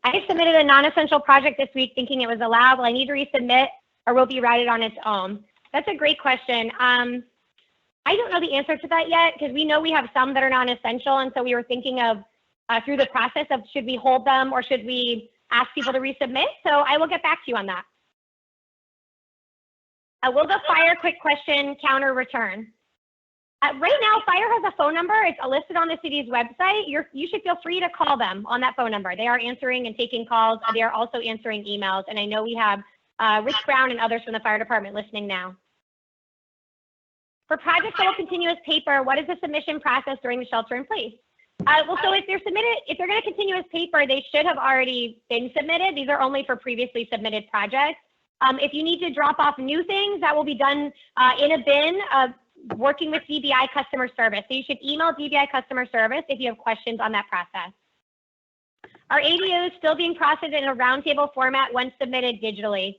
I submitted a non-essential project this week thinking it was allowed. Will I need to resubmit or will it be routed on its own? That's a great question. I don't know the answer to that yet because we know we have some that are non-essential. And so we were thinking of through the process of should we hold them or should we ask people to resubmit? So I will get back to you on that. Will the fire quick question counter return? Right now, fire has a phone number. It's listed on the city's website. You should feel free to call them on that phone number. They are answering and taking calls. They are also answering emails. And I know we have Rich Brown and others from the fire department listening now. For projects that will continue as paper, what is the submission process during the shelter in place? Well, so if they're going to continue as paper, they should have already been submitted. These are only for previously submitted projects. If you need to drop off new things, that will be done in a bin working with DBI customer service. So you should email DBI customer service if you have questions on that process. Are ADOs still being processed in a roundtable format when submitted digitally?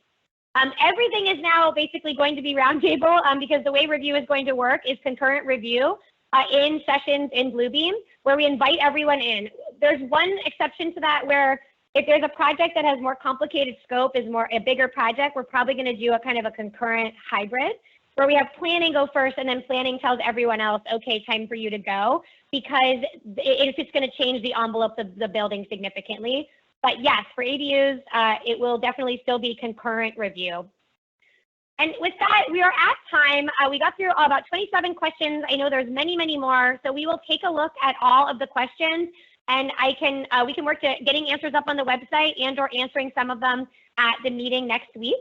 Everything is now basically going to be roundtable because the way review is going to work is concurrent review in sessions in Bluebeam where we invite everyone in. There's one exception to that where if there's a project that has more complicated scope, is a bigger project, we're probably going to do a kind of a concurrent hybrid where we have planning go first and then planning tells everyone else, okay, time for you to go, because it's just going to change the envelope of the building significantly. But yes, for ADUs, it will definitely still be concurrent review. And with that, we are at time. We got through about 27 questions. I know there's many, many more. So we will take a look at all of the questions and we can work to getting answers up on the website and or answering some of them at the meeting next week.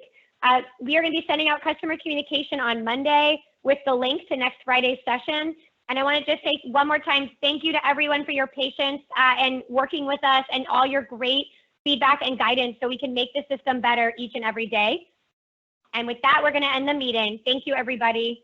We are going to be sending out customer communication on Monday with the link to next Friday's session. And I want to just say one more time, thank you to everyone for your patience and working with us and all your great feedback and guidance so we can make the system better each and every day. And with that, we're going to end the meeting. Thank you, everybody.